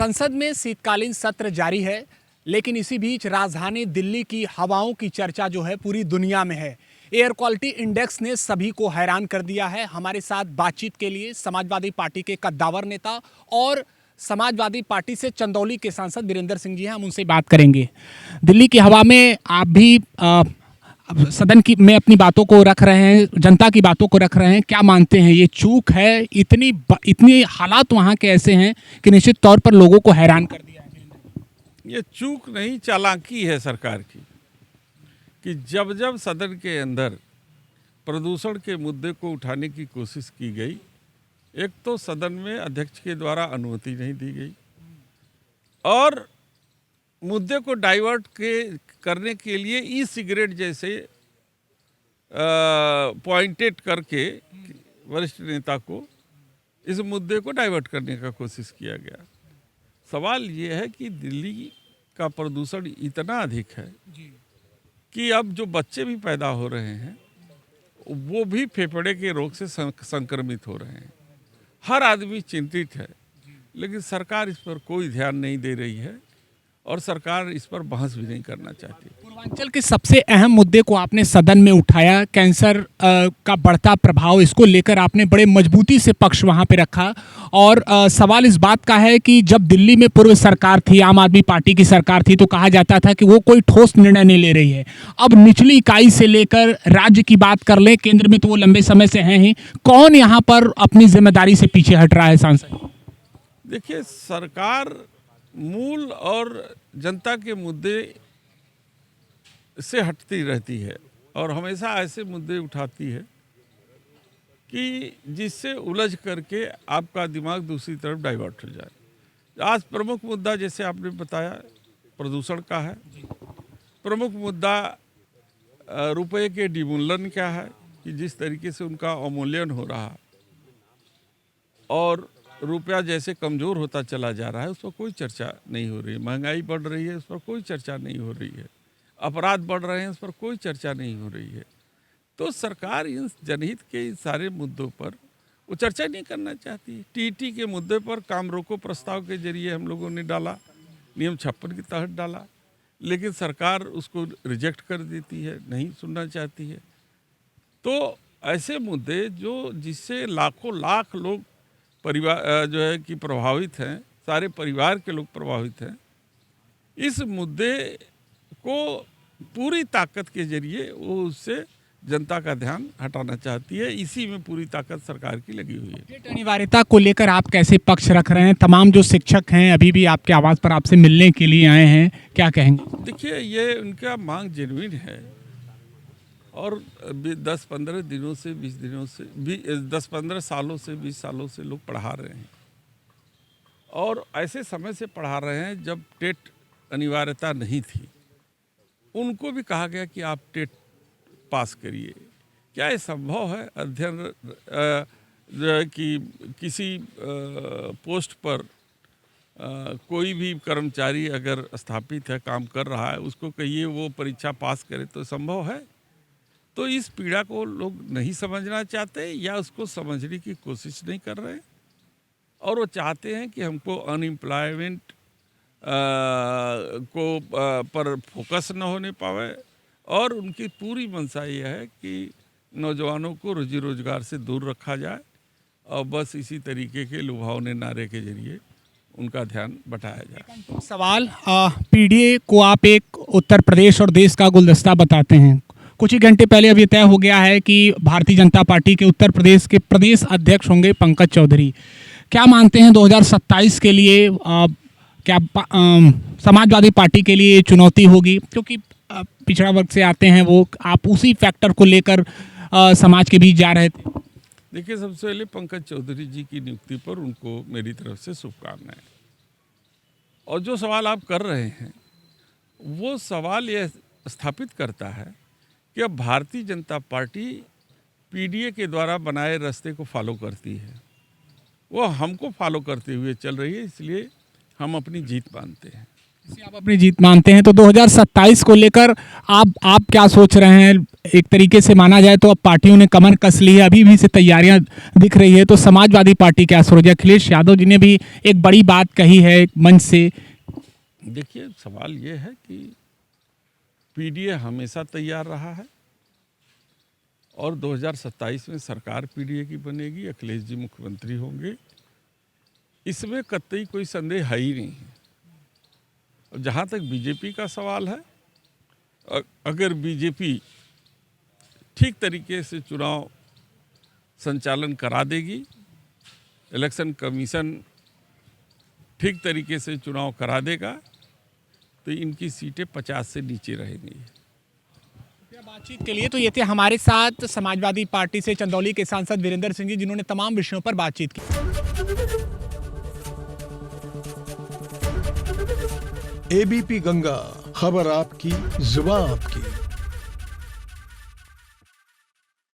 संसद में शीतकालीन सत्र जारी है, लेकिन इसी बीच राजधानी दिल्ली की हवाओं की चर्चा जो है पूरी दुनिया में है। एयर क्वालिटी इंडेक्स ने सभी को हैरान कर दिया है। हमारे साथ बातचीत के लिए समाजवादी पार्टी के कद्दावर नेता और समाजवादी पार्टी से चंदौली के सांसद वीरेंद्र सिंह जी हैं, हम उनसे बात करेंगे। दिल्ली की हवा में आप भी सदन की में अपनी बातों को रख रहे हैं, जनता की बातों को रख रहे हैं। क्या मानते हैं, ये चूक है? इतनी हालात वहाँ के ऐसे हैं कि निश्चित तौर पर लोगों को हैरान कर दिया है। ये चूक नहीं, चालाकी है सरकार की कि जब जब सदन के अंदर प्रदूषण के मुद्दे को उठाने की कोशिश की गई, एक तो सदन में अध्यक्ष के द्वारा अनुमति नहीं दी गई और मुद्दे को डाइवर्ट करने के लिए ई सिगरेट जैसे पॉइंटेड करके वरिष्ठ नेता को इस मुद्दे को डाइवर्ट करने का कोशिश किया गया। सवाल ये है कि दिल्ली का प्रदूषण इतना अधिक है कि अब जो बच्चे भी पैदा हो रहे हैं वो भी फेफड़े के रोग से संक्रमित हो रहे हैं। हर आदमी चिंतित है, लेकिन सरकार इस पर कोई ध्यान नहीं दे रही है और सरकार इस पर बहस भी नहीं करना चाहती। पूर्वांचल के सबसे अहम मुद्दे को आपने सदन में उठाया, कैंसर का बढ़ता प्रभाव, इसको लेकर आपने बड़े मजबूती से पक्ष वहां पे रखा। और सवाल इस बात का है कि जब दिल्ली में पूर्व सरकार थी, आम आदमी पार्टी की सरकार थी, तो कहा जाता था कि वो कोई ठोस निर्णय नहीं ले रही है। अब निचली इकाई से लेकर राज्य की बात कर ले, केंद्र में तो वो लंबे समय से हैं ही, कौन यहाँ पर अपनी जिम्मेदारी से पीछे हट रहा है? सांसद देखिए, सरकार मूल और जनता के मुद्दे से हटती रहती है और हमेशा ऐसे मुद्दे उठाती है कि जिससे उलझ करके आपका दिमाग दूसरी तरफ डाइवर्ट हो जाए। आज प्रमुख मुद्दा, जैसे आपने बताया, प्रदूषण का है। प्रमुख मुद्दा रुपए के डिमूल्यन क्या है कि जिस तरीके से उनका अवमूल्यन हो रहा और रुपया जैसे कमज़ोर होता चला जा रहा है, उस पर कोई चर्चा नहीं हो रही है। महंगाई बढ़ रही है, उस पर कोई चर्चा नहीं हो रही है। अपराध बढ़ रहे हैं, उस पर कोई चर्चा नहीं हो रही है। तो सरकार इन जनहित के इन सारे मुद्दों पर वो चर्चा नहीं करना चाहती। टीटी के मुद्दे पर काम रोको प्रस्ताव के जरिए हम लोगों ने डाला, नियम 56 के तहत डाला, लेकिन सरकार उसको रिजेक्ट कर देती है, नहीं सुनना चाहती है। तो ऐसे मुद्दे जो जिससे लाखों लाख लोग परिवार जो है कि प्रभावित हैं, सारे परिवार के लोग प्रभावित हैं, इस मुद्दे को पूरी ताकत के जरिए वो उससे जनता का ध्यान हटाना चाहती है। इसी में पूरी ताकत सरकार की लगी हुई है। टेट अनिवार्यता को लेकर आप कैसे पक्ष रख रहे हैं? तमाम जो शिक्षक हैं अभी भी आपके आवाज़ पर आपसे मिलने के लिए आए हैं, क्या कहेंगे? देखिए, ये उनका मांग जेन्युइन है और 10-15 दिनों से 20 दिनों से 10-15 सालों से 20 सालों से लोग पढ़ा रहे हैं और ऐसे समय से पढ़ा रहे हैं जब टेट अनिवार्यता नहीं थी। उनको भी कहा गया कि आप टेट पास करिए। क्या ये संभव है? अध्ययन जो है कि किसी पोस्ट पर कोई भी कर्मचारी अगर स्थापित है, काम कर रहा है, उसको कहिए वो परीक्षा पास करे, तो संभव है? तो इस पीड़ा को लोग नहीं समझना चाहते या उसको समझने की कोशिश नहीं कर रहे और वो चाहते हैं कि हमको अनएम्प्लॉयमेंट पर फोकस न होने पावे और उनकी पूरी मंशा ये है कि नौजवानों को रोजी रोजगार से दूर रखा जाए और बस इसी तरीके के लुभावने नारे के जरिए उनका ध्यान बटाया जाए। सवाल, पीडीए को आप एक उत्तर प्रदेश और देश का गुलदस्ता बताते हैं। कुछ ही घंटे पहले अब ये तय हो गया है कि भारतीय जनता पार्टी के उत्तर प्रदेश के प्रदेश अध्यक्ष होंगे पंकज चौधरी। क्या मानते हैं 2027 के लिए क्या समाजवादी पार्टी के लिए चुनौती होगी? क्योंकि पिछड़ा वर्ग से आते हैं वो, आप उसी फैक्टर को लेकर समाज के बीच जा रहे थे। देखिए, सबसे पहले पंकज चौधरी जी की नियुक्ति पर उनको मेरी तरफ से शुभकामनाएं। और जो सवाल आप कर रहे हैं वो सवाल ये स्थापित करता है कि अब भारतीय जनता पार्टी पीडीए के द्वारा बनाए रास्ते को फॉलो करती है, वो हमको फॉलो करते हुए चल रही है, इसलिए हम अपनी जीत मानते हैं। आप अपनी जीत मानते हैं तो 2027 को लेकर आप क्या सोच रहे हैं? एक तरीके से माना जाए तो अब पार्टियों ने कमर कस ली है, अभी भी से तैयारियां दिख रही है, तो समाजवादी पार्टी क्या सोच रही है? अखिलेश यादव जी ने भी एक बड़ी बात कही है एक मंच से। देखिए, सवाल ये है कि पीडीए हमेशा तैयार रहा है और 2027 में सरकार पीडीए की बनेगी, अखिलेश जी मुख्यमंत्री होंगे, इसमें कतई कोई संदेह है ही नहीं है। और जहाँ तक बीजेपी का सवाल है, अगर बीजेपी ठीक तरीके से चुनाव संचालन करा देगी, इलेक्शन कमीशन ठीक तरीके से चुनाव करा देगा, तो इनकी सीटें 50 से नीचे रहेंगी। बातचीत के लिए तो ये थे हमारे साथ समाजवादी पार्टी से चंदौली के सांसद वीरेंद्र सिंह जी, जिन्होंने तमाम विषयों पर बातचीत की। एबीपी गंगा, खबर आपकी, जुबान आपकी।